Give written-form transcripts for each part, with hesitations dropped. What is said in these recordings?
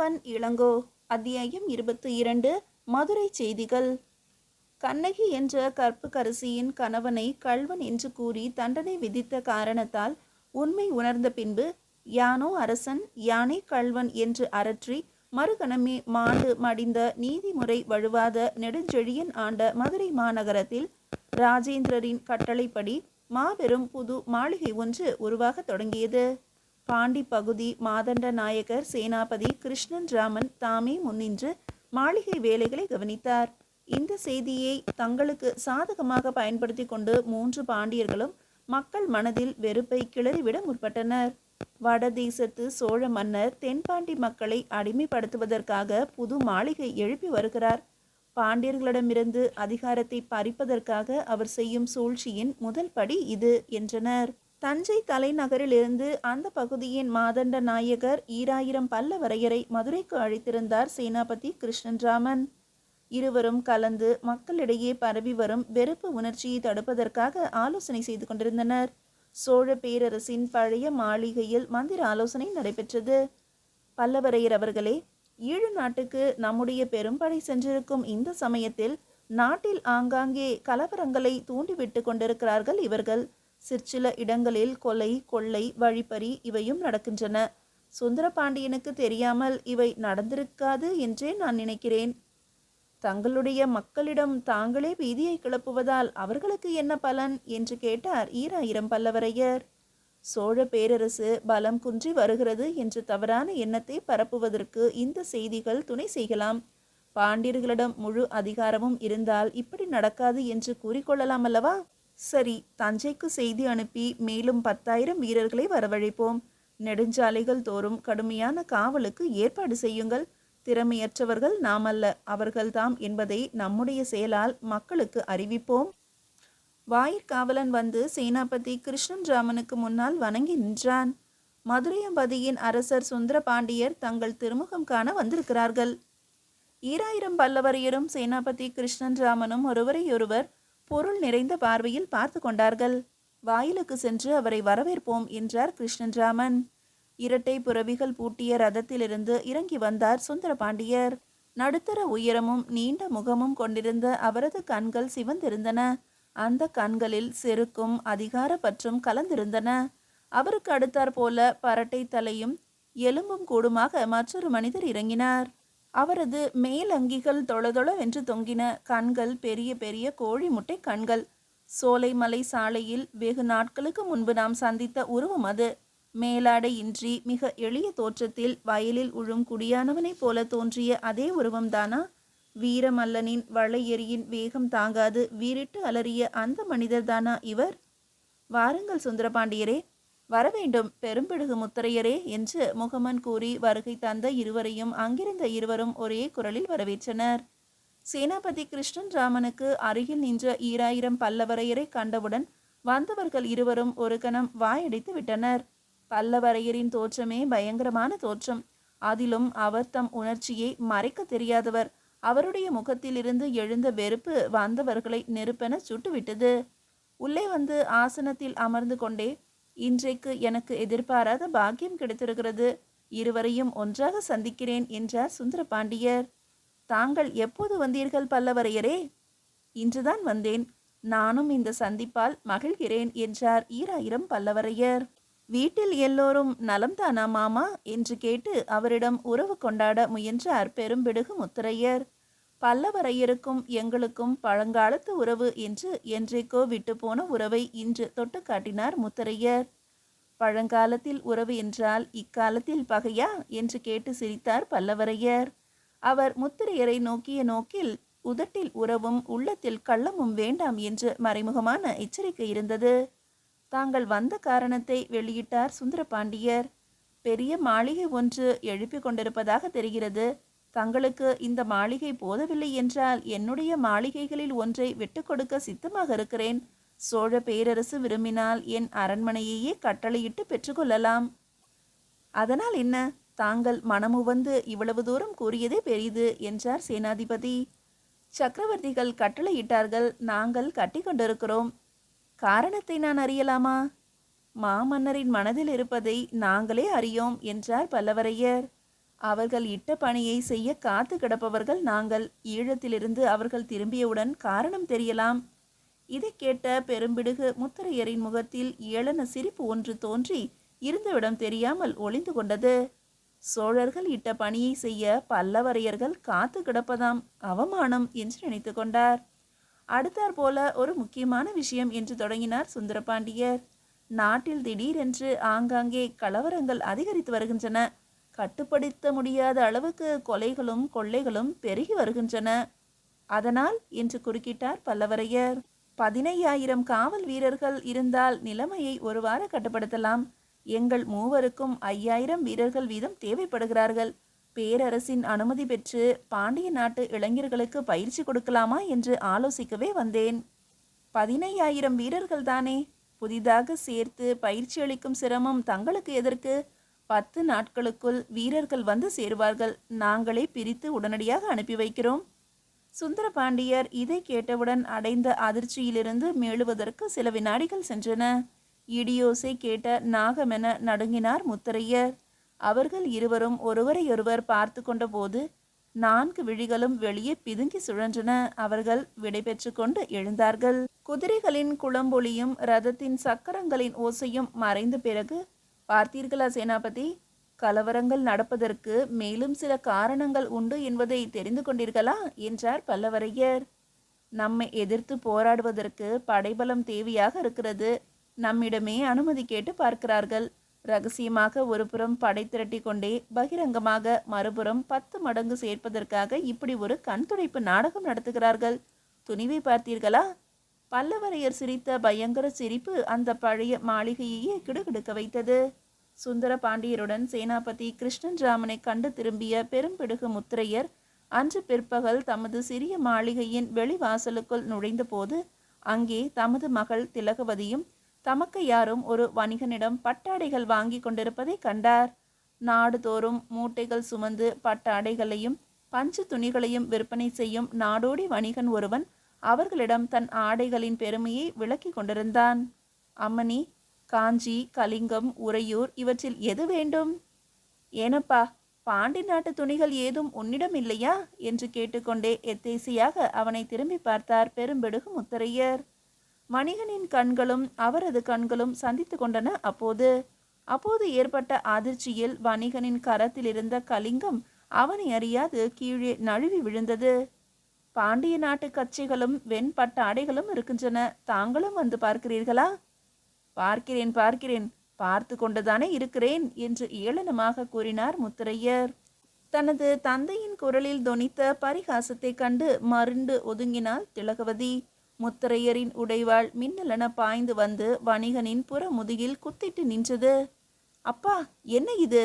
பொன்னியின் இளங்கோ. அத்தியாயம் 22. மதுரை செய்திகள். கண்ணகி என்ற கற்புக்கரசியின் கணவனை கள்வன் என்று கூறி தண்டனை விதித்த காரணத்தால் உண்மை உணர்ந்த பின்பு யானோ அரசன் யானே கள்வன் என்று அரற்றி மறுகணமே மாண்டு மடிந்த நீதிமுறை வழுவாத நெடுஞ்செழியன் ஆண்ட மதுரை மாநகரத்தில் ராஜேந்திரரின் கட்டளைப்படி மாபெரும் புது மாளிகை ஒன்று உருவாக தொடங்கியது. பாண்டி பகுதி மாதண்ட நாயகர் சேனாபதி கிருஷ்ணன் ராமன் தாமே முன்னின்று மாளிகை வேலைகளை கவனித்தார். இந்த செய்தியை தங்களுக்கு சாதகமாக பயன்படுத்தி கொண்டு 3 பாண்டியர்களும் மக்கள் மனதில் வெறுப்பை கிளறிவிட முற்பட்டனர். வடதேசத்து சோழ மன்னர் தென்பாண்டி மக்களை அடிமைப்படுத்துவதற்காக புது மாளிகை எழுப்பி வருகிறார். பாண்டியர்களிடமிருந்து அதிகாரத்தை பறிப்பதற்காக அவர் செய்யும் சூழ்ச்சியின் முதல் படி இது என்றனர். தஞ்சை தலைநகரிலிருந்து அந்த பகுதியின் மாதண்ட நாயகர் 2000 பல்லவரையரை மதுரைக்கு அழைத்திருந்தார் சேனாபதி கிருஷ்ணன்ராமன். இருவரும் கலந்து மக்களிடையே பரவி வரும் வெறுப்பு உணர்ச்சியை தடுப்பதற்காக ஆலோசனை செய்து கொண்டிருந்தனர். சோழ பேரரசின் பழைய மாளிகையில் மந்திர ஆலோசனை நடைபெற்றது. பல்லவரையர் அவர்களே, ஈழு நாட்டுக்கு நம்முடைய பெரும்படை சென்றிருக்கும் இந்த சமயத்தில் நாட்டில் ஆங்காங்கே கலவரங்களை தூண்டிவிட்டு கொண்டிருக்கிறார்கள் இவர்கள். சிற்சில இடங்களில் கொலை, கொள்ளை, வழிப்பறி இவையும் நடக்கின்றன. சுந்தரபாண்டியனுக்கு தெரியாமல் இவை நடந்திருக்காது என்றே நான் நினைக்கிறேன். தங்களுடைய மக்களிடம் தாங்களே பீதியை கிளப்புவதால் அவர்களுக்கு என்ன பலன் என்று கேட்டார் 2000 பல்லவரையர். சோழ பேரரசு பலம் குன்றி வருகிறது என்று தவறான எண்ணத்தை பரப்புவதற்கு இந்த செய்திகள் துணை செய்யலாம். பாண்டியர்களிடம் முழு அதிகாரமும் இருந்தால் இப்படி நடக்காது என்று கூறிக்கொள்ளலாம் அல்லவா? சரி, தஞ்சைக்கு செய்தி அனுப்பி மேலும் 10,000 வீரர்களை வரவழைப்போம். நெடுஞ்சாலைகள் தோறும் கடுமையான காவலுக்கு ஏற்பாடு செய்யுங்கள். திறமையற்றவர்கள் நாமல்ல, அவர்கள்தாம் என்பதை நம்முடைய செயலால் மக்களுக்கு அறிவிப்போம். வாயிற்காவலன் வந்து சேனாபதி கிருஷ்ணன்ராமனுக்கு முன்னால் வணங்கி நின்றான். மதுரையம்பதியின் அரசர் சுந்தர பாண்டியர் தங்கள் திருமுகம் காண வந்திருக்கிறார்கள். 2000 பல்லவரையரும் சேனாபதி கிருஷ்ணன்ராமனும் ஒருவரையொருவர் பொருள் நிறைந்த பார்வையில் பார்த்து கொண்டார்கள். வாயிலுக்கு சென்று அவரை வரவேற்போம் என்றார் கிருஷ்ணன்ராமன். இரட்டை புறவிகள் பூட்டிய ரதத்திலிருந்து இறங்கி வந்தார் சுந்தர பாண்டியர். நடுத்தர உயரமும் நீண்ட முகமும் கொண்டிருந்த அவரது கண்கள் சிவந்திருந்தன. அந்த கண்களில் செருக்கும் அதிகார பற்றும் கலந்திருந்தன. அவருக்கு அடுத்தாற் போல பரட்டை தலையும் எலும்பும் கூடுமாக மற்றொரு மனிதர் இறங்கினார். அவரது மேலங்கிகள் தொளதொளவென்று தொங்கின. கண்கள் பெரிய பெரிய கோழி முட்டை கண்கள். சோலைமலை சாலையில் வெகு நாட்களுக்கு முன்பு நாம் சந்தித்த உருவம் அது. மேலாடை இன்றி மிக எளிய தோற்றத்தில் வயலில் உழும் குடியானவனைப் போல தோன்றிய அதே உருவம்தானா? வீரமல்லனின் வளையெறியின் வேகம் தாங்காது வீறிட்டு அலறிய அந்த மனிதர்தானா இவர்? வாருங்கள் சுந்தரபாண்டியரே, வரவேண்டும் பெரும்பிடுகு முத்தரையரே என்று முகமன் கூறி வருகை தந்த இருவரையும் அங்கிருந்த இருவரும் ஒரே குரலில் வரவேற்றனர். சேனாபதி கிருஷ்ணன்ராமனுக்கு அருகில் நின்ற 2000 பல்லவரையரை கண்டவுடன் வந்தவர்கள் இருவரும் ஒரு கணம் வாயடித்து விட்டனர். பல்லவரையரின் தோற்றமே பயங்கரமான தோற்றம். அதிலும் அவர் தம் உணர்ச்சியை மறைக்க தெரியாதவர். அவருடைய முகத்திலிருந்து எழுந்த வெறுப்பு வந்தவர்களை நெருப்பென சுட்டுவிட்டது. உள்ளே வந்து ஆசனத்தில் அமர்ந்து கொண்டே, இன்றைக்கு எனக்கு எதிர்பாராத பாக்கியம் கிடைத்திருக்கிறது. இருவரையும் ஒன்றாக சந்திக்கிறேன் என்றார் சுந்தர பாண்டியர். தாங்கள் எப்போது வந்தீர்கள் பல்லவரையரே? இன்றுதான் வந்தேன். நானும் இந்த சந்திப்பால் மகிழ்கிறேன் என்றார் 2000 பல்லவரையர். வீட்டில் எல்லோரும் நலம்தானா மாமா என்று கேட்டு அவரிடம் உறவு கொண்டாட முயன்றார் பெரும்பிடுகு முத்தரையர். பல்லவரையருக்கும் எங்களுக்கும் பழங்காலத்து உறவு என்று என்றைக்கோ விட்டு போன உறவை இன்று தொட்டு காட்டினார் முத்தரையர். பழங்காலத்தில் உறவு என்றால் இக்காலத்தில் பகையா என்று கேட்டு சிரித்தார் பல்லவரையர். அவர் முத்தரையரை நோக்கிய நோக்கில் உதட்டில் உறவும் உள்ளத்தில் கள்ளமும் வேண்டாம் என்று மறைமுகமான எச்சரிக்கை இருந்தது. தாங்கள் வந்த காரணத்தை வெளியிட்டார் சுந்தர பாண்டியர். பெரிய மாளிகை ஒன்று எழுப்பி கொண்டிருப்பதாக தெரிகிறது. தங்களுக்கு இந்த மாளிகை போதவில்லை என்றால் என்னுடைய மாளிகைகளில் ஒன்றை விட்டு கொடுக்க சித்தமாக இருக்கிறேன். சோழ பேரரசு விரும்பினால் என் அரண்மனையையே கட்டளையிட்டு பெற்றுக்கொள்ளலாம். அதனால் என்ன? தாங்கள் மனமுவந்து இவ்வளவு தூரம் கூறியதே பெரிது என்றார் சேனாதிபதி. சக்கரவர்த்திகள் கட்டளையிட்டார்கள், நாங்கள் கட்டி கொண்டிருக்கிறோம். காரணத்தை நான் அறியலாமா? மாமன்னரின் மனதில் இருப்பதை நாங்களே அறியோம் என்றார் பல்லவரையர். அவர்கள் இட்ட பணியை செய்ய காத்து கிடப்பவர்கள் நாங்கள். ஈழத்திலிருந்து அவர்கள் திரும்பியவுடன் காரணம் தெரியலாம். இதை கேட்ட பெரும்பிடுகு முத்தரையரின் முகத்தில் ஏளன சிரிப்பு ஒன்று தோன்றி இருந்தவிடம் தெரியாமல் ஒளிந்து கொண்டது. சோழர்கள் இட்ட பணியை செய்ய பல்லவரையர்கள் காத்து கிடப்பதாம் அவமானம் என்று நினைத்து கொண்டார். அடுத்தாற் போல ஒரு முக்கியமான விஷயம் என்று தொடங்கினார் சுந்தரபாண்டியர். நாட்டில் திடீரென்று ஆங்காங்கே கலவரங்கள் அதிகரித்து வருகின்றன. கட்டுப்படுத்த முடியாத அளவுக்கு கொலைகளும் கொள்ளைகளும் பெருகி வருகின்றன. அதனால் என்று குறுக்கிட்டார் பல்லவரையர், 15,000 காவல் வீரர்கள் இருந்தால் நிலைமையை ஒருவாறு கட்டுப்படுத்தலாம். எங்கள் மூவருக்கும் 5,000 வீரர்கள் வீதம் தேவைப்படுகிறார்கள். பேரரசின் அனுமதி பெற்று பாண்டிய நாட்டு இளைஞர்களுக்கு பயிற்சி கொடுக்கலாமா என்று ஆலோசிக்கவே வந்தேன். 15,000 வீரர்கள் தானே, புதிதாக சேர்த்து பயிற்சி அளிக்கும் சிரமம் தங்களுக்கு எதற்கு? 10 நாட்களுக்குள் வீரர்கள் வந்து சேருவார்கள். நாங்களே பிரித்து உடனடியாக அனுப்பி வைக்கிறோம். சுந்தரபாண்டியர் இதை கேட்டவுடன் அடைந்த அதிர்ச்சியிலிருந்து மீளுவதற்கு சில வினாடிகள் சென்றன. இடியோசை கேட்ட நாகமென நடுங்கினார் முத்தரையர். அவர்கள் இருவரும் ஒருவரையொருவர் பார்த்து கொண்ட போது 4 விழிகளும் வெளியே பிதுங்கி சுழன்றன. அவர்கள் விடை பெற்று கொண்டு எழுந்தார்கள். குதிரைகளின் குளம்பொலியும் ரதத்தின் சக்கரங்களின் ஓசையும் மறைந்த பிறகு, பார்த்தீர்களா சேனாபதி, கலவரங்கள் நடப்பதற்கு மேலும் சில காரணங்கள் உண்டு என்பதை தெரிந்து கொண்டீர்களா என்றார் பல்லவரையர். நம்மை எதிர்த்து போராடுவதற்கு படைபலம் தேவையாக இருக்கிறது. நம்மிடமே அனுமதி கேட்டு பார்க்கிறார்கள். ரகசியமாக ஒரு புறம் படை திரட்டி கொண்டே பகிரங்கமாக மறுபுறம் 10 மடங்கு சேர்ப்பதற்காக இப்படி ஒரு கண்துடைப்பு நாடகம் நடத்துகிறார்கள். துணிவை பார்த்தீர்களா? பல்லவரையர் சிரித்த பயங்கர சிரிப்பு அந்த பழைய மாளிகையையே கிடுகிடுக்க வைத்தது. சுந்தர பாண்டியருடன் சேனாபதி கிருஷ்ணன் ராமனை கண்டு திரும்பிய பெரும்பிடுகு முத்திரையர் அன்று பிற்பகல் தமது சிறிய மாளிகையின் வெளிவாசலுக்குள் நுழைந்த போது அங்கே தமது மகள் திலகவதியும் தமக்கையாரும் ஒரு வணிகனிடம் பட்டாடைகள் வாங்கி கொண்டிருப்பதை கண்டார். நாடுதோறும் மூட்டைகள் சுமந்து பட்டாடைகளையும் பஞ்சு துணிகளையும் விற்பனை செய்யும் நாடோடி வணிகன் ஒருவன் அவர்களிடம் தன் ஆடைகளின் பெருமையை விளக்கி கொண்டிருந்தான். அம்மணி, காஞ்சி, கலிங்கம், உறையூர் இவற்றில் எது வேண்டும்? ஏனப்பா, பாண்டி நாட்டு துணிகள் ஏதும் உன்னிடம் இல்லையா என்று கேட்டுக்கொண்டே எத்தேசியாக அவனை திரும்பி பார்த்தார் பெரும்பிடுகு முத்தரையர். வணிகனின் கண்களும் அவரது கண்களும் சந்தித்து கொண்டன. அப்போது ஏற்பட்ட அதிர்ச்சியில் வணிகனின் கரத்தில் இருந்த கலிங்கம் அவனை அறியாது கீழே நழுவி விழுந்தது. பாண்டிய நாட்டு கச்சைகளும் வெண்பட்ட ஆடைகளும் இருக்கின்றன. தாங்களும் வந்து பார்க்கிறீர்களா? பார்க்கிறேன், பார்த்து கொண்டுதானே இருக்கிறேன் என்று ஏளனமாக கூறினார் முத்தரையர். தனது தந்தையின் குரலில் தொனித்த பரிகாசத்தை கண்டு மருண்டு ஒதுங்கினாள் திலகவதி. முத்தரையரின் உடைவாள் மின்னலென பாய்ந்து வந்து வணிகனின் புற முதுகில் குத்திட்டு நின்றது. அப்பா, என்ன இது?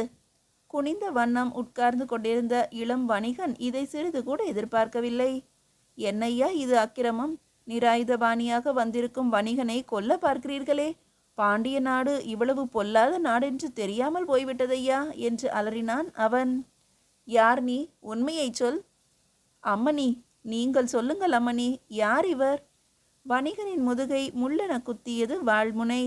குனிந்த வண்ணம் உட்கார்ந்து கொண்டிருந்த இளம் வணிகன் இதை சிறிது கூட எதிர்பார்க்கவில்லை. என்னையா இது அக்கிரமம்? நிராயுதபாணியாக வந்திருக்கும் வணிகனை கொல்ல பார்க்கிறீர்களே. பாண்டிய நாடு இவ்வளவு பொல்லாத நாடென்று தெரியாமல் போய்விட்டதையா என்று அலறினான் அவன். யார் நீ? உண்மையை சொல். அம்மணி, நீங்கள் சொல்லுங்கள் அம்மணி, யார் இவர்? வணிகனின் முதுகை முள்ளென குத்தியது வாள்முனை.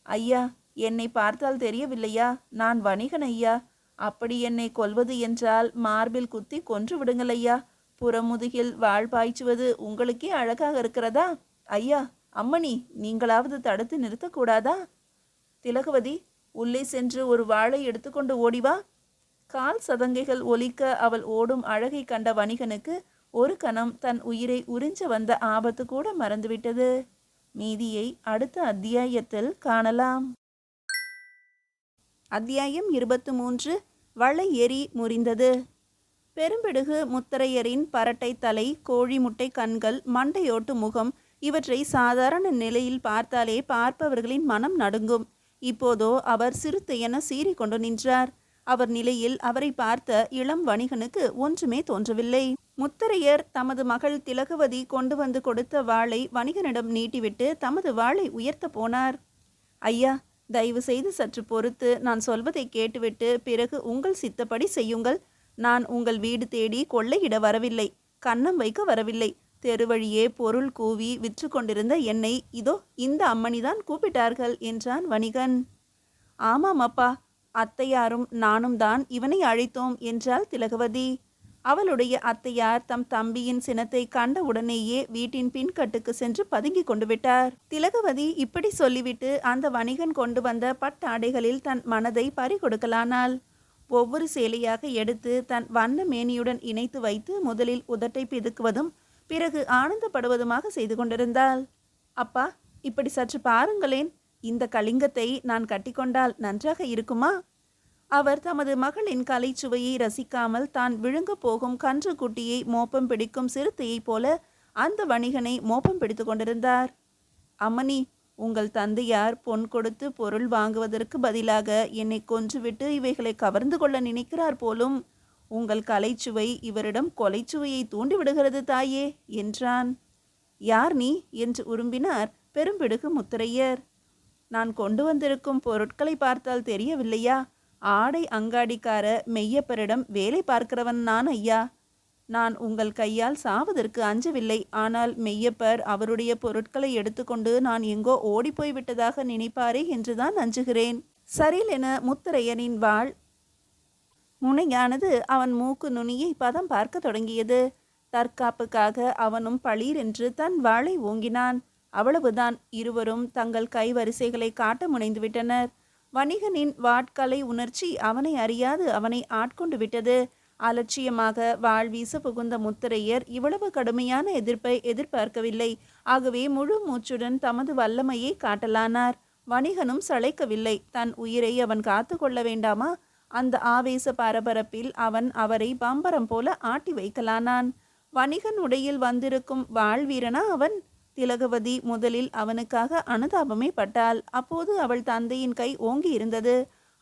ஐயா, என்னை பார்த்தால் தெரியவில்லையா? நான் வணிகன் ஐயா. அப்படி என்னை கொல்வது என்றால் மார்பில் குத்தி கொன்று விடுங்கள் ஐயா. புறமுதுகில் வாழ் பாய்ச்சுவது உங்களுக்கே அழகாக இருக்கிறதா? ஐயா, அம்மணி, நீங்களாவது தடுத்து நிறுத்தக்கூடாதா? திலகவதி, உள்ளே சென்று ஒரு வாளை எடுத்துக்கொண்டு ஓடிவா. கால் சதங்கைகள் ஒலிக்க அவள் ஓடும் அழகை கண்ட வணிகனுக்கு ஒரு கணம் தன் உயிரை உறிஞ்ச வந்த ஆபத்து கூட மறந்துவிட்டது. மீதியை அடுத்த அத்தியாயத்தில் காணலாம். அத்தியாயம் 23. வளை எரி முறிந்தது. பெரும்பிடுகு முத்தரையரின் பரட்டை தலை, கோழி முட்டை கண்கள், மண்டையோட்டு முகம் இவற்றை சாதாரண நிலையில் பார்த்தாலே பார்ப்பவர்களின் மனம் நடுங்கும். இப்போதோ அவர் சிறுத்தையென சீறி கொண்டு நின்றார். அவர் நிலையில் அவரை பார்த்த இளம் வணிகனுக்கு ஒன்றுமே தோன்றவில்லை. முத்தரையர் தமது மகள் திலகவதி கொண்டு வந்து கொடுத்த வாளை வணிகனிடம் நீட்டிவிட்டு தமது வாளை உயர்த்த போனார். ஐயா, தயவு செய்து சற்று பொறுத்து நான் சொல்வதை கேட்டுவிட்டு பிறகு உங்கள் சித்தப்படி செய்யுங்கள். நான் உங்கள் வீடு தேடி கொள்ளையிட வரவில்லை, கன்னம் வைக்க வரவில்லை. தெருவழியே பொருள் கூவி விற்று கொண்டிருந்த என்னை இதோ இந்த அம்மணிதான் கூப்பிட்டார்கள் என்றான் வணிகன். ஆமாம் அப்பா, அத்தையாரும் நானும் தான் இவனை அழைத்தோம் என்றாள் திலகவதி. அவளுடைய அத்தையார் தம் தம்பியின் சினத்தை கண்ட உடனேயே வீட்டின் பின்கட்டுக்கு சென்று பதுங்கி கொண்டு விட்டார். திலகவதி இப்படி சொல்லிவிட்டு அந்த வணிகன் கொண்டு வந்த பட்டாடைகளில் தன் மனதை பறிகொடுக்கலானாள். ஒவ்வொரு சேலையாக எடுத்து தன் வண்ண மேனியுடன் இணைத்து வைத்து முதலில் உதட்டை பிதுக்குவதும் பிறகு ஆனந்தப்படுவதுமாக செய்து கொண்டிருந்தாள். அப்பா, இப்படி சற்று பாருங்களேன், இந்த கலிங்கத்தை நான் கட்டிக்கொண்டால் நன்றாக இருக்குமா? அவர் தமது மகளின் கலைச்சுவையை ரசிக்காமல் தான் விழுங்க போகும் கன்று குட்டியை மோப்பம் பிடிக்கும் சிறுத்தையைப் போல அந்த வணிகனை மோப்பம் பிடித்து கொண்டிருந்தார். அம்மணி, உங்கள் தந்தையார் பொன் கொடுத்து பொருள் வாங்குவதற்கு பதிலாக என்னை கொன்றுவிட்டு இவைகளை கவர்ந்து கொள்ள நினைக்கிறார் போலும். உங்கள் கலைச்சுவை இவரிடம் கொலைச்சுவையை தூண்டிவிடுகிறது தாயே என்றான். யார் நீ என்று உரும்பினார் பெரும்பிடுகு முத்தரையர். நான் கொண்டு வந்திருக்கும் பொருட்களை பார்த்தால் தெரியவில்லையா? ஆடை அங்காடிக்கார மெய்யப்பரிடம் வேலை பார்க்கிறவன் நான் ஐயா. நான் உங்கள் கையால் சாவதற்கு அஞ்சவில்லை. ஆனால் மெய்யப்பர் அவருடைய பொருட்களை எடுத்துக்கொண்டு நான் எங்கோ ஓடிப்போய் விட்டதாக நினைப்பாரே என்றுதான் அஞ்சுகிறேன். சரிலென முத்தரையனின் வாள் முனையானது அவன் மூக்கு நுனியை பதம் பார்க்க தொடங்கியது. தற்காப்புக்காக அவனும் பளீர் என்று தன் வாளை ஓங்கினான். அவ்வளவுதான். இருவரும் தங்கள் கைவரிசைகளை காட்ட முனைந்துவிட்டனர். வணிகனின் வாட்கலை உணர்ச்சி அவனை அறியாது அவனை ஆட்கொண்டு விட்டது. அலட்சியமாக வாழ் வீச புகுந்த முத்தரையர் இவ்வளவு கடுமையான எதிர்ப்பை எதிர்பார்க்கவில்லை. ஆகவே முழு மூச்சுடன் தமது வல்லமையை காட்டலானார். வணிகனும் சளைக்கவில்லை. தன் உயிரை அவன் காத்து கொள்ள வேண்டாமா? அந்த ஆவேச பரபரப்பில் அவன் அவரை பம்பரம் போல ஆட்டி வைக்கலானான். வணிகன் உடையில் வந்திருக்கும் வாழ்வீரனா அவன்? திலகவதி முதலில் அவனுக்காக அனுதாபமே பட்டாள். அப்போது அவள் தந்தையின் கை ஓங்கி இருந்தது.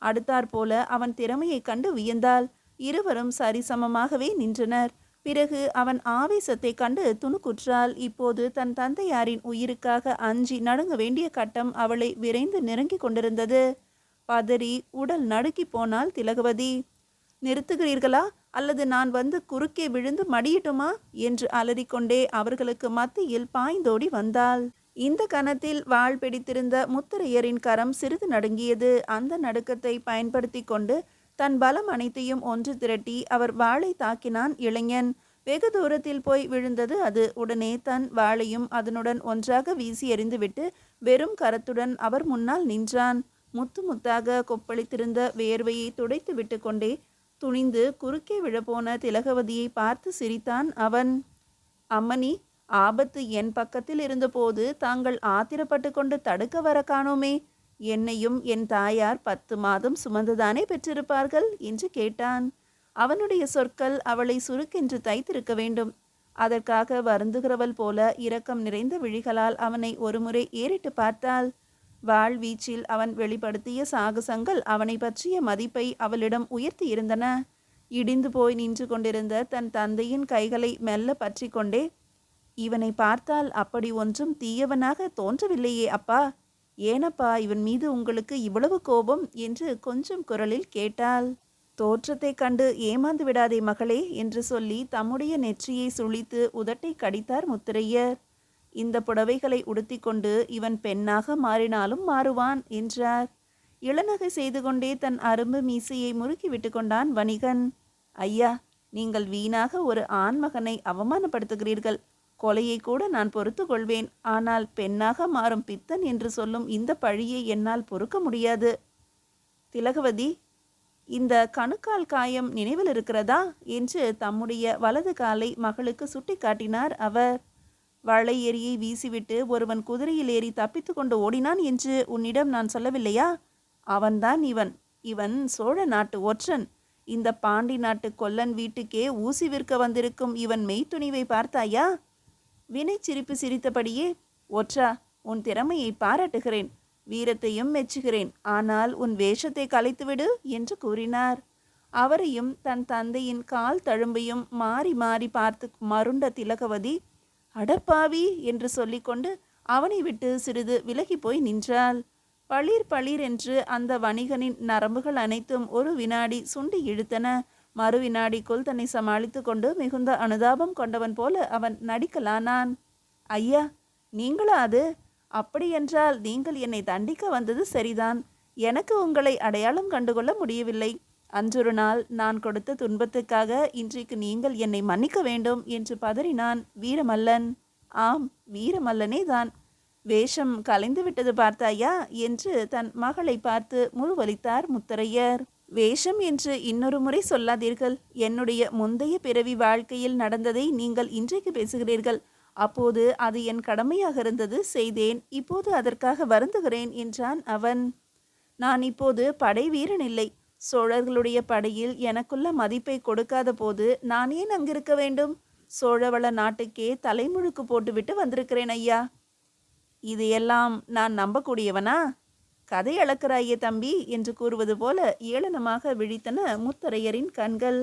அடுத்தாற்போல அவன் திறமையை கண்டு வியந்தாள். இருவரும் சரிசமமாகவே நின்றனர். பிறகு அவன் ஆவேசத்தை கண்டு துணுக்குற்றாள். இப்போது தன் தந்தையாரின் உயிருக்காக அஞ்சி நடுங்க வேண்டிய கட்டம் அவளை விரைந்து நெருங்கி கொண்டிருந்தது. பதறி உடல் நடுக்கி போனாள் திலகவதி. நிறுத்துகிறீர்களா, அல்லது நான் வந்து குறுக்கே விழுந்து மடியட்டுமா என்று அலறிக்கொண்டே அவர்களுக்கு மத்தியில் பாய்ந்தோடி வந்தாள். இந்த கணத்தில் வாள் பிடித்திருந்த முத்தரையரின் கரம் சிறிது நடுங்கியது. அந்த நடுக்கத்தை பயன்படுத்தி கொண்டு தன் பலம் அனைத்தையும் ஒன்று திரட்டி அவர் வாளை தாக்கினான் இளைஞன். வெகு தூரத்தில் போய் விழுந்தது அது. உடனே தன் வாளையும் அதனுடன் ஒன்றாக வீசி எறிந்துவிட்டு வெறும் கரத்துடன் அவர் முன்னால் நின்றான். முத்து முத்தாக கொப்பளித்திருந்த வேர்வையை துடைத்து விட்டு கொண்டே துணிந்து குறுக்கே விழப்போன திலகவதியை பார்த்து சிரித்தான் அவன். அம்மணி, ஆபத்து என் பக்கத்தில் இருந்தபோது தாங்கள் ஆத்திரப்பட்டு கொண்டு தடுக்க வர காணோமே. என்னையும் என் தாயார் 10 மாதம் சுமந்துதானே பெற்றிருப்பார்கள் என்று கேட்டான். அவனுடைய சொற்கள் அவளை சுருக்கென்று தைத்திருக்க வேண்டும். அதற்காக வருந்துகிறவள் போல இரக்கம் நிறைந்த விழிகளால் அவனை ஒருமுறை ஏறிட்டு பார்த்தாள். வாழ்வீச்சில் அவன் வெளிப்படுத்திய சாகசங்கள் அவனை பற்றிய மதிப்பை அவளிடம் உயர்த்தி இருந்தன. இடிந்து போய் நின்று கொண்டிருந்த தன் தந்தையின் கைகளை மெல்ல பற்றி கொண்டே, இவனை பார்த்தால் அப்படி ஒன்றும் தீயவனாக தோன்றவில்லையே அப்பா. ஏனப்பா இவன் மீது உங்களுக்கு இவ்வளவு கோபம் என்று கொஞ்சம் குரலில் கேட்டாள். தோற்றத்தை கண்டு ஏமாந்து விடாதே மகளே என்று சொல்லி தம்முடைய நெற்றியை சுளித்து உதட்டை கடித்தார் முத்தரையர். இந்த புடவைகளை உடுத்தி கொண்டு இவன் பெண்ணாக மாறினாலும் மாறுவான் என்றார். இளநகை செய்து கொண்டே தன் அரும்பு மீசையை முறுக்கி விட்டு கொண்டான் வணிகன். ஐயா, நீங்கள் வீணாக ஒரு ஆண்மகனை அவமானப்படுத்துகிறீர்கள். கொலையை கூட நான் பொறுத்து கொள்வேன். ஆனால் பெண்ணாக மாறும் பித்தன் என்று சொல்லும் இந்த பழியை என்னால் பொறுக்க முடியாது. திலகவதி, இந்த கணுக்கால் காயம் நினைவில் இருக்கிறதா என்று தம்முடைய வலது காலை மகளுக்கு சுட்டி காட்டினார் அவர். வளை எரியை வீசிவிட்டு ஒருவன் குதிரையில் ஏறி தப்பித்து கொண்டு ஓடினான் என்று உன்னிடம் நான் சொல்லவில்லையா? அவன்தான் இவன். இவன் சோழ நாட்டு ஒற்றன். இந்த பாண்டி நாட்டு கொல்லன் வீட்டுக்கே ஊசி விற்க வந்திருக்கும் இவன் மெய்த்துணிவை பார்த்தாயா? வினை சிரிப்பு சிரித்தபடியே, ஒற்றா, உன் திறமையை பாராட்டுகிறேன், வீரத்தையும் மெச்சுகிறேன். ஆனால் உன் வேஷத்தை கலைத்துவிடு என்று கூறினார். அவரையும் தன் தந்தையின் கால் தழும்பையும் மாறி மாறி பார்த்து மருண்ட திலகவதி, அடப்பாவி என்று சொல்லிக்கொண்டு அவனை விட்டு சிறிது விலகி போய் நின்றாள். பளீர் பளீர் என்று அந்த வணிகனின் நரம்புகள் அனைத்தும் ஒரு வினாடி சுண்டி இழுத்தன. மறு வினாடிக்குள் தன்னை சமாளித்து கொண்டு மிகுந்த அனுதாபம் கொண்டவன் போல அவன் நடிக்கலானான். ஐயா, நீங்களா அது? அப்படியென்றால் நீங்கள் என்னை தண்டிக்க வந்தது சரிதான். எனக்கு உங்களை அடையாளம் கண்டுகொள்ள முடியவில்லை. அன்றொரு நாள் நான் கொடுத்த துன்பத்துக்காக இன்றைக்கு நீங்கள் என்னை மன்னிக்க வேண்டும் என்று பதறினான் வீரமல்லன். ஆம், வீரமல்லனே தான். வேஷம் கலைந்து விட்டது பார்த்தாயா என்று தன் மகளை பார்த்து முழுவலித்தார் முத்தரையர். வேஷம் என்று இன்னொரு முறை சொல்லாதீர்கள். என்னுடைய முந்தைய பிறவி வாழ்க்கையில் நடந்ததை நீங்கள் இன்றைக்கு பேசுகிறீர்கள். அப்போது அது என் கடமையாக இருந்தது, செய்தேன். இப்போது அதற்காக வருந்துகிறேன் என்றான் அவன். நான் இப்போது படை வீரன் இல்லை. சோழர்களுடைய படையில் எனக்குள்ள மதிப்பை கொடுக்காத போது நான் ஏன் அங்கிருக்க வேண்டும்? சோழவள நாட்டுக்கே தலைமுழுக்கு போட்டுவிட்டு வந்திருக்கிறேன் ஐயா. இதையெல்லாம் நான் நம்பக்கூடியவனா? கதை அளக்கிறாயே தம்பி என்று கூறுவது போல ஏளனமாக விழித்தன முத்தரையரின் கண்கள்.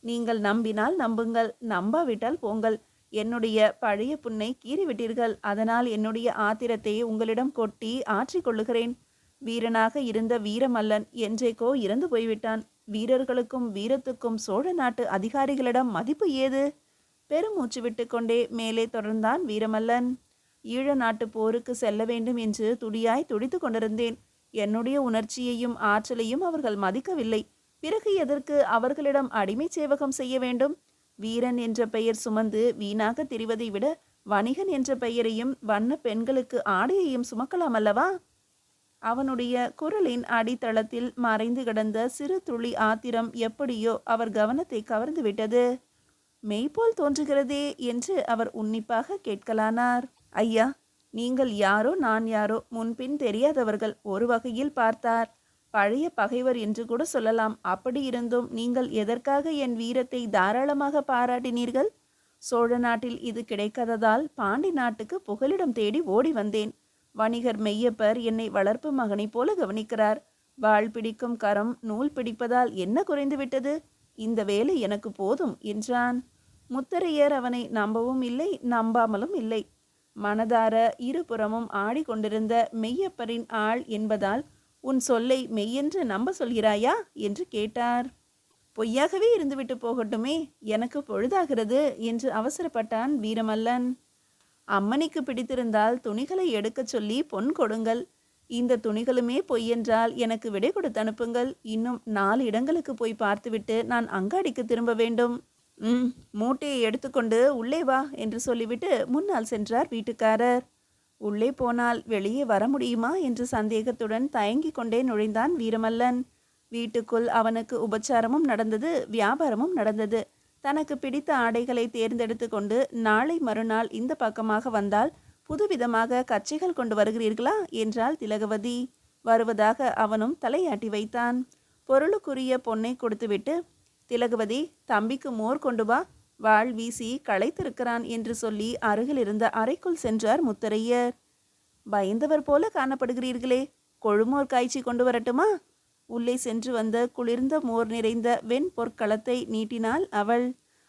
நீங்கள் நம்பினால் நம்புங்கள், நம்பாவிட்டால் போங்கள். என்னுடைய பழைய புண்ணை கீறிவிட்டீர்கள். அதனால் என்னுடைய ஆத்திரத்தை உங்களிடம் கொட்டி ஆற்றிக்கொள்ளுகிறேன். வீரனாக இருந்த வீரமல்லன் என்றைக்கோ இறந்து போய்விட்டான். வீரர்களுக்கும் வீரத்துக்கும் சோழ நாட்டு அதிகாரிகளிடம் மதிப்பு ஏது? பெருமூச்சு விட்டு கொண்டே மேலே தொடர்ந்தான் வீரமல்லன். ஈழ நாட்டு போருக்கு செல்ல வேண்டும் என்று துடியாய் துடித்து கொண்டிருந்தேன். என்னுடைய உணர்ச்சியையும் ஆற்றலையும் அவர்கள் மதிக்கவில்லை. பிறகு எதற்கு அவர்களிடம் அடிமை சேவகம் செய்ய வேண்டும்? வீரன் என்ற பெயர் சுமந்து வீணாக திரிவதை விட வணிகன் என்ற பெயரையும் வண்ண பெண்களுக்கு ஆடையையும் சுமக்கலாம் அல்லவா? அவனுடைய குரலின் அடித்தளத்தில் மறைந்து கிடந்த சிறு துளி ஆத்திரம் எப்படியோ அவர் கவனத்தை கவர்ந்து விட்டது. மெய்போல் தோன்றுகிறதே என்று அவர் உன்னிப்பாக கேட்கலானார். ஐயா, நீங்கள் யாரோ நான் யாரோ முன்பின் தெரியாதவர்கள். ஒரு வகையில் பார்த்தார் பழைய பகைவர் என்று கூட சொல்லலாம். அப்படி இருந்தும் நீங்கள் எதற்காக என் வீரத்தை தாராளமாக பாராட்டினீர்கள்? சோழ நாட்டில் இது கிடைக்காததால் பாண்டி நாட்டுக்கு புகலிடம் தேடி ஓடி வந்தேன். வணிகர் மெய்யப்பர் என்னை வளர்ப்பு மகனைப் போல கவனிக்கிறார். வாள் பிடிக்கும் கரம் நூல் பிடிப்பதால் என்ன குறைந்து விட்டது? இந்த வேலை எனக்கு போதும் என்றான். முத்தரையர் அவனை நம்பவும் இல்லை, நம்பாமலும் இல்லை. மனதார இருபுறமும் ஆடிக்கொண்டிருந்த மெய்யப்பரின் ஆள் என்பதால் உன் சொல்லை மெய்யென்று நம்ப சொல்கிறாயா என்று கேட்டார். பொய்யாகவே இருந்துவிட்டு போகட்டுமே, எனக்கு பொழுதாகிறது என்று அவசரப்பட்டான் வீரமல்லன். அம்மணிக்கு பிடித்திருந்தால் துணிகளை எடுக்கச் சொல்லி பொன் கொடுங்கள். இந்த துணிகளுமே பொய்யென்றால் எனக்கு விடை கொடுத்து அனுப்புங்கள். இன்னும் 4 இடங்களுக்கு போய் பார்த்துவிட்டு நான் அங்காடிக்கு திரும்ப வேண்டும். மூட்டையை எடுத்துக்கொண்டு உள்ளே வா என்று சொல்லிவிட்டு முன்னால் சென்றார் வீட்டுக்காரர். உள்ளே போனால் வெளியே வர முடியுமா என்று சந்தேகத்துடன் தயங்கி கொண்டே நுழைந்தான் வீரமல்லன். வீட்டுக்குள் அவனுக்கு உபச்சாரமும் நடந்தது, வியாபாரமும் நடந்தது. தனக்கு பிடித்த ஆடைகளை தேர்ந்தெடுத்து கொண்டு நாளை மறுநாள் இந்த பக்கமாக வந்தால் புதுவிதமாக கச்சைகள் கொண்டு வருகிறீர்களா என்றாள் திலகவதி. வருவதாக அவனும் தலையாட்டி வைத்தான். பொருளுக்குரிய பொன்னை கொடுத்துவிட்டு, திலகவதி, தம்பிக்கு மோர் கொண்டு வா, வாள் வீசி களைத்திருக்கிறான் என்று சொல்லி அருகில் இருந்த அறைக்குள் சென்றார் முத்தரையர். பயந்தவர் போல காணப்படுகிறீர்களே, கொழுமோர் காய்ச்சி கொண்டு வரட்டுமா? உள்ளே சென்று வந்த குளிர்ந்த மோர் நிறைந்த வெண் பொற்களத்தை நீட்டினாள் அவள்.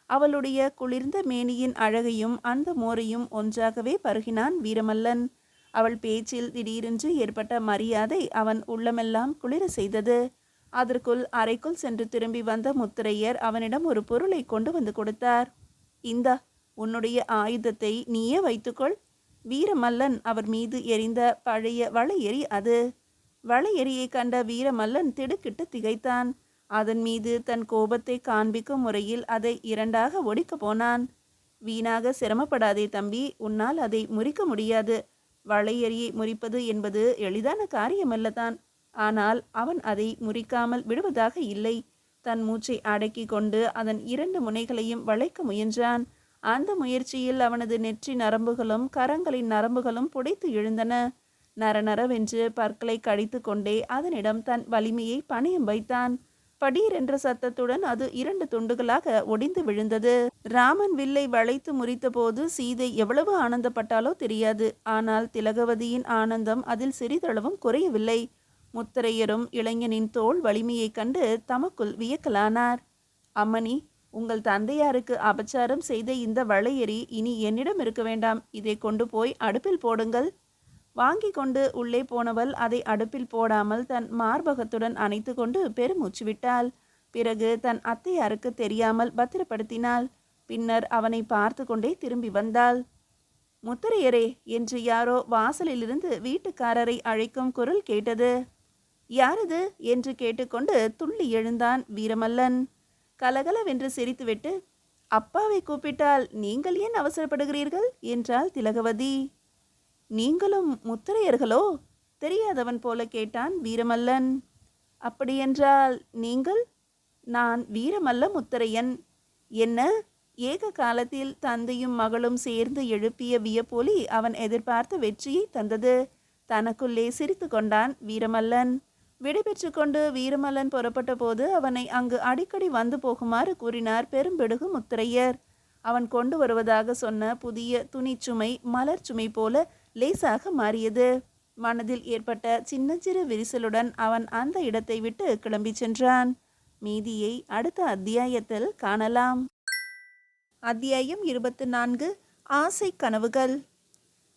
அவளுடைய குளிர்ந்த மேனியின் அழகையும் அந்த மோரையும் ஒன்றாகவே பருகினான் வீரமல்லன். அவள் பேச்சில் திடீரென்று ஏற்பட்ட மரியாதை அவன் உள்ளமெல்லாம் குளிர செய்தது. அதற்குள் அறைக்குள் சென்று திரும்பி வந்த முத்தரையர் அவனிடம் ஒரு பொருளை கொண்டு வந்து கொடுத்தார். இந்தா, உன்னுடைய ஆயுதத்தை நீயே வைத்துக்கொள். வீரமல்லன் அவர் மீது எரிந்த பழைய வளையெறி அது. வளையெறியை கண்ட வீரமல்லன் திடுக்கிட்டு திகைத்தான். அதன் மீது தன் கோபத்தை காண்பிக்கும் முறையில் அதை 2ஆக ஒடிக்க போனான். வீணாக சிரமப்படாதே தம்பி, உன்னால் அதை முறிக்க முடியாது. வளையெறியை முறிப்பது என்பது எளிதான காரியமல்லதான். ஆனால் அவன் அதை முறிக்காமல் விடுவதாக இல்லை. தன் மூச்சை அடக்கி கொண்டு அதன் 2 முனைகளையும் வளைக்க முயன்றான். அந்த முயற்சியில் அவனது நெற்றி நரம்புகளும் கரங்களின் நரம்புகளும் புடைத்து எழுந்தன. நரநரவென்று பற்களை கடித்து கொண்டே அதனிடம் தன் வலிமையை பணயம் வைத்தான். படீர் என்ற சத்தத்துடன் அது 2 துண்டுகளாக ஒடிந்து விழுந்தது. ராமன் வில்லை வளைத்து முறித்த போது சீதை எவ்வளவு ஆனந்தப்பட்டாலோ தெரியாது. ஆனால் திலகவதியின் ஆனந்தம் அதில் சிறிதளவும் குறையவில்லை. முத்தரையரும் இளைஞனின் தோள் வலிமையை கண்டு தமக்குள் வியக்கலானார். அம்மணி, உங்கள் தந்தையாருக்கு அபச்சாரம் செய்த இந்த வளையெறி இனி என்னிடம் இருக்க வேண்டாம். இதை கொண்டு போய் அடுப்பில் போடுங்கள். வாங்கி கொண்டு உள்ளே போனவள் அதை அடுப்பில் போடாமல் தன் மார்பகத்துடன் அணைத்து கொண்டு பெருமூச்சு விட்டாள். பிறகு தன் அத்தையாருக்கு தெரியாமல் பத்திரப்படுத்தினாள். பின்னர் அவனை பார்த்து கொண்டே திரும்பி வந்தாள். முத்தரையரே என்று யாரோ வாசலிலிருந்து வீட்டுக்காரரை அழைக்கும் குரல் கேட்டது. யாரது என்று கேட்டுக்கொண்டு துள்ளி எழுந்தான் வீரமல்லன். கலகலவென்று சிரித்துவிட்டு, அப்பாவை கூப்பிட்டால் நீங்கள் ஏன் அவசரப்படுகிறீர்கள் என்றாள் திலகவதி. நீங்களும் முத்திரையர்களோ? தெரியாதவன் போல கேட்டான் வீரமல்லன். அப்படியென்றால் நீங்கள்? நான் வீரமல்ல முத்தரையன். என்ன? ஏக காலத்தில் தந்தையும் மகளும் சேர்ந்து எழுப்பிய வியப்பொலி அவன் எதிர்பார்த்த வெற்றியை தந்தது. தனக்குள்ளே சிரித்து கொண்டான் வீரமல்லன். விடைபெற்று கொண்டு வீரமல்லன் புறப்பட்ட போது அவனை அங்கு அடிக்கடி வந்து போகுமாறு கூறினார் பெரும்பெடுகு முத்திரையர். அவன் கொண்டு வருவதாக சொன்ன புதிய துணிச்சுமை மலர் சுமை போல லேசாக மாறியது. மனதில் ஏற்பட்ட சின்னஞ்சிறு விரிசலுடன் அவன் அந்த இடத்தை விட்டு கிளம்பி சென்றான். மீதியை அடுத்த அத்தியாயத்தில் காணலாம். அத்தியாயம் 24. ஆசை கனவுகள்.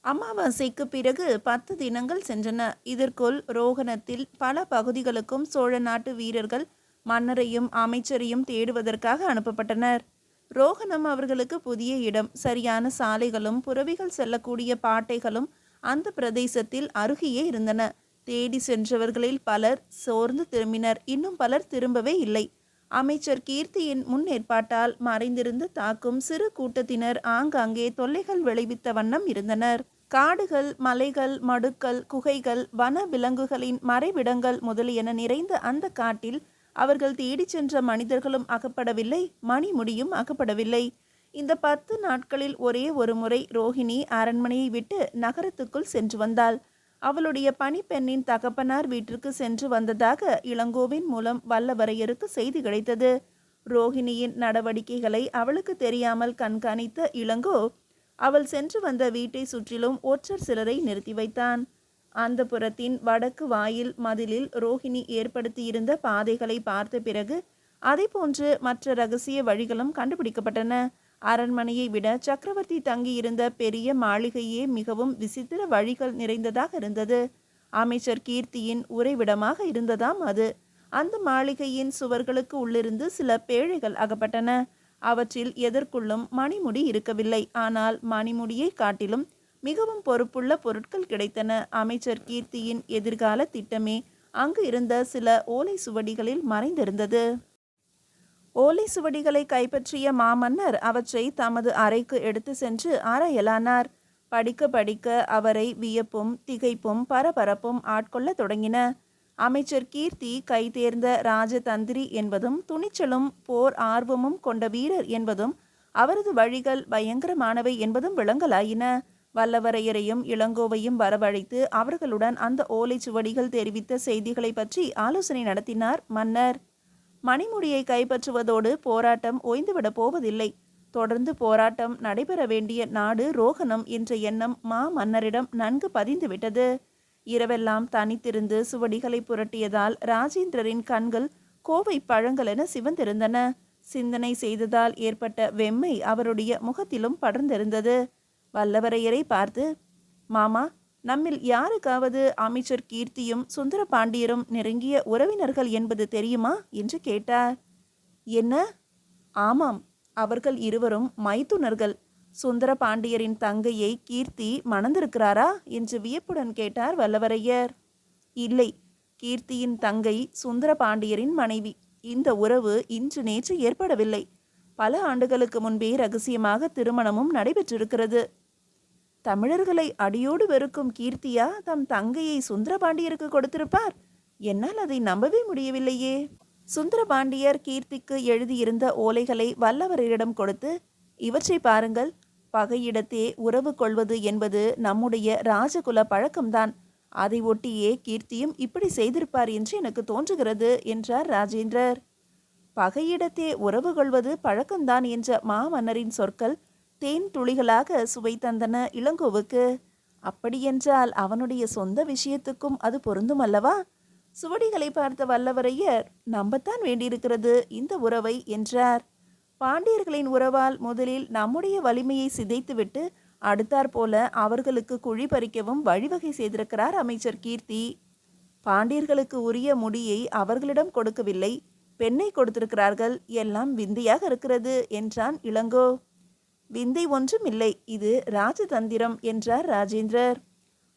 அமாவாசைக்கு பிறகு 10 தினங்கள் சென்றன. இதற்குள் ரோகணத்தில் பல பகுதிகளுக்கும் சோழ நாட்டு வீரர்கள் மன்னரையும் அமைச்சரையும் தேடுவதற்காக அனுப்பப்பட்டனர். ரோகணம் அவர்களுக்கு புதிய இடம். சரியான சாலைகளும் புறவிகள் செல்லக்கூடிய பாட்டைகளும் அந்த பிரதேசத்தில் அருகே இருந்தன. தேடி சென்றவர்களில் பலர் சோர்ந்து திரும்பினர். இன்னும் பலர் திரும்பவே இல்லை. அமைச்சர் கீர்த்தியின் முன்னேற்பாட்டால் மறைந்திருந்து தாக்கும் சிறு கூட்டத்தினர் ஆங்காங்கே தொல்லைகள் விளைவித்த வண்ணம் இருந்தனர். காடுகள், மலைகள், மடுக்கள், குகைகள், வன விலங்குகளின் மறைவிடங்கள் முதலியன நிறைந்த அந்த காட்டில் அவர்கள் தேடிச் சென்ற மனிதர்களும் அகப்படவில்லை, மணிமுடியும் அகப்படவில்லை. இந்த 10 நாட்களில் ஒரே ஒரு முறை ரோஹிணி அரண்மனையை விட்டு நகரத்துக்குள் சென்று வந்தாள். அவளுடைய பணிப்பெண்ணின் தகப்பனார் வீட்டிற்கு சென்று வந்ததாக இளங்கோவின் மூலம் வல்லவரையருக்கு செய்தி கிடைத்தது. ரோஹிணியின் நடவடிக்கைகளை அவளுக்கு தெரியாமல் கண்காணித்த இளங்கோ அவள் சென்று வந்த வீட்டை சுற்றிலும் ஒற்றர் சிலரை நிறுத்தி வைத்தான். அந்த புறத்தின் வடக்கு வாயில் மதிலில் ரோஹிணி ஏற்படுத்தியிருந்த பாதைகளை பார்த்த பிறகு அதை போன்று மற்ற ரகசிய வழிகளும் கண்டுபிடிக்கப்பட்டன. அரண்மனையை விட சக்கரவர்த்தி தங்கியிருந்த பெரிய மாளிகையே மிகவும் விசித்திர வழிகள் நிறைந்ததாக இருந்தது. அமைச்சர் கீர்த்தியின் உறைவிடமாக இருந்ததாம் அது. அந்த மாளிகையின் சுவர்களுக்கு உள்ளிருந்து சில பேழைகள் அகப்பட்டன. அவற்றில் எதற்குள்ளும் மணிமுடி இருக்கவில்லை. ஆனால் மணிமுடியை காட்டிலும் மிகவும் பொறுப்புள்ள பொருட்கள் கிடைத்தன. அமைச்சர் கீர்த்தியின் எதிர்கால திட்டமே அங்கு இருந்த சில ஓலை சுவடிகளில் மறைந்திருந்தது. ஓலை சுவடிகளை கைப்பற்றிய மாமன்னர் அவற்றை தமது அறைக்கு எடுத்து சென்று ஆராயலானார். படிக்க படிக்க அவரை வியப்பும் திகைப்பும் பரபரப்பும் ஆட்கொள்ள தொடங்கின. அமைச்சர் கீர்த்தி கைதேர்ந்த ராஜதந்திரி என்பதும் துணிச்சலும் போர் ஆர்வமும் கொண்ட வீரர் என்பதும் அவரது வழிகள் பயங்கரமானவை என்பதும் விளங்கலாயின. வல்லவரையரையும் இளங்கோவையும் வரவழைத்து அவர்களுடன் அந்த ஓலை சுவடிகள் தெரிவித்த செய்திகளை பற்றி ஆலோசனை நடத்தினார் மன்னர். மணிமுடியை கைப்பற்றுவதோடு போராட்டம் ஓய்ந்துவிடப் போவதில்லை. தொடர்ந்து போராட்டம் நடைபெற வேண்டிய நாடு ரோகணம் என்ற எண்ணம் மன்னரிடம் நன்கு பதிந்துவிட்டது. இரவெல்லாம் தனித்திருந்து சுவடிகளை புரட்டியதால் ராஜேந்திரரின் கண்கள் கோவை பழங்களென சிவந்திருந்தன. சிந்தனை செய்ததால் ஏற்பட்ட வெம்மை அவருடைய முகத்திலும் படர்ந்திருந்தது. வல்லவரையரை பார்த்து, மாமா, நம்மில் யாருக்காவது அமைச்சர் கீர்த்தியும் சுந்தர பாண்டியரும் நெருங்கிய உறவினர்கள் என்பது தெரியுமா என்று கேட்டார். என்ன? ஆமாம், அவர்கள் இருவரும் மைத்துனர்கள். சுந்தர பாண்டியரின் தங்கையை கீர்த்தி மணந்திருக்கிறாரா என்று வியப்புடன் கேட்டார் வல்லவரையர். இல்லை, கீர்த்தியின் தங்கை சுந்தர பாண்டியரின் மனைவி. இந்த உறவு இன்று நேற்று ஏற்படவில்லை. பல ஆண்டுகளுக்கு முன்பே ரகசியமாக திருமணமும் நடைபெற்றிருக்கிறது. தமிழர்களை அடியோடு வெறுக்கும் கீர்த்தியா தம் தங்கையை சுந்தரபாண்டியருக்கு கொடுத்திருப்பார்? என்னால் அதை நம்பவே முடியவில்லையே. சுந்தரபாண்டியர் கீர்த்திக்கு எழுதியிருந்த ஓலைகளை வல்லவரையரிடம் கொடுத்து, இவற்றை பாருங்கள். பகையிடத்தே உறவு கொள்வது என்பது நம்முடைய ராஜகுல பழக்கம்தான். அதை ஒட்டியே கீர்த்தியும் இப்படி செய்திருப்பார் என்று எனக்கு தோன்றுகிறது என்றார் ராஜேந்திரர். பகையிடத்தே உறவு கொள்வது பழக்கம்தான் என்ற மாமன்னரின் சொற்கள் தேன் துளிகளாக சுவை தந்தன இளங்கோவுக்கு. அப்படியென்றால் அவனுடைய சொந்த விஷயத்துக்கும் அது பொருந்தும் அல்லவா? சுவடிகளை பார்த்த வல்லவரையர், நம்பத்தான் வேண்டியிருக்கிறது இந்த உறவை என்றார். பாண்டியர்களின் உறவால் முதலில் நம்முடைய வலிமையை சிதைத்துவிட்டு அடுத்தாற்போல அவர்களுக்கு குழி பறிக்கவும் வழிவகை செய்திருக்கிறார் அமைச்சர் கீர்த்தி. பாண்டியர்களுக்கு உரிய முடியை அவர்களிடம் கொடுக்கவில்லை, பெண்ணை கொடுத்திருக்கிறார்கள். எல்லாம் விந்தையாக இருக்கிறது என்றான் இளங்கோ. விந்தை ஒன்றும் இல்லை, இது ராஜதந்திரம் என்றார் ராஜேந்திரர்.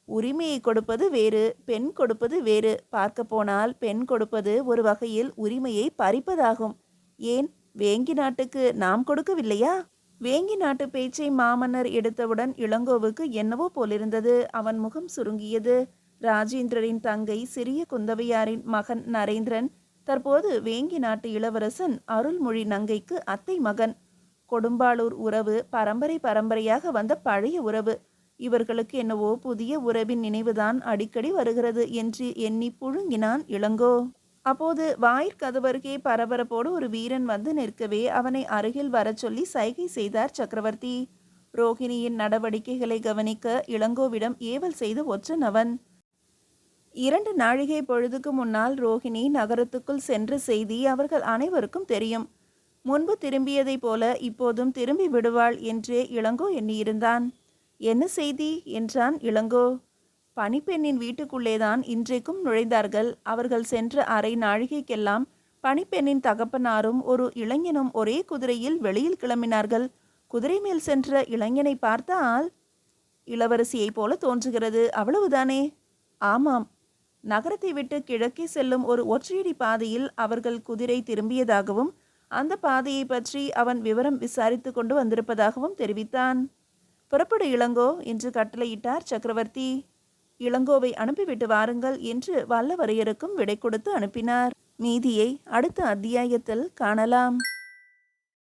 உரிமையை கொடுப்பது வேறு, பெண் கொடுப்பது வேறு. பார்க்க போனால் பெண் கொடுப்பது ஒரு வகையில் உரிமையை பறிப்பதாகும். ஏன், வேங்கி நாட்டுக்கு நாம் கொடுக்கவில்லையா? வேங்கி நாட்டு பேச்சை மாமன்னர் எடுத்தவுடன் இளங்கோவுக்கு என்னவோ போலிருந்தது. அவன் முகம் சுருங்கியது. ராஜேந்திரரின் தங்கை சிறிய குந்தவையாரின் மகன் நரேந்திரன் தற்போது வேங்கி நாட்டு இளவரசன் அருள்மொழி நங்கைக்கு அத்தை மகன். கொடும்பாளூர் உறவு பரம்பரை பரம்பரையாக வந்த பழைய உறவு. இவர்களுக்கு என்னவோ புதிய உறவின் நினைவுதான் அடிக்கடி வருகிறது என்று எண்ணி புழுங்கினான் இளங்கோ. அப்போது வாயிற்கதவருகே பரபரப்போடு ஒரு வீரன் வந்து நிற்கவே அவனை அருகில் வரச் சொல்லி சைகை செய்தார் சக்கரவர்த்தி. ரோகிணியின் நடவடிக்கைகளை கவனிக்க இளங்கோவிடம் ஏவல் செய்த ஒற்றன் அவன். 2 நாழிகை பொழுதுக்கு முன்னால் ரோகிணி நகரத்துக்குள் சென்ற செய்தி அவர்கள் அனைவருக்கும் தெரியும். முன்பு திரும்பியதைப் போல இப்போதும் திரும்பி விடுவாள் என்றே இளங்கோ எண்ணியிருந்தான். என்ன செய்தி என்றான் இளங்கோ. பணிப்பெண்ணின் வீட்டுக்குள்ளேதான் இன்றைக்கும் நுழைந்தார்கள். அவர்கள் சென்ற அரை நாழிகைக்கெல்லாம் பணிப்பெண்ணின் தகப்பனாரும் ஒரு இளைஞனும் ஒரே குதிரையில் வெளியில் கிளம்பினார்கள். குதிரை மேல் சென்ற இளைஞனை பார்த்தால் இளவரசியைப் போல தோன்றுகிறது, அவ்வளவுதானே? ஆமாம். நகரத்தை விட்டு கிழக்கே செல்லும் ஒரு ஒற்றையடி பாதையில் அவர்கள் குதிரை திரும்பியதாகவும் அந்த பாதையை பற்றி அவன் விவரம் விசாரித்து கொண்டு வந்திருப்பதாகவும் தெரிவித்தான். புறப்படு இளங்கோ என்று கட்டளையிட்டார் சக்கரவர்த்தி. இளங்கோவை அனுப்பிவிட்டு வாருங்கள் என்று வல்லவரையருக்கும் விடை கொடுத்து அனுப்பினார். மீதியை அடுத்த அத்தியாயத்தில் காணலாம்.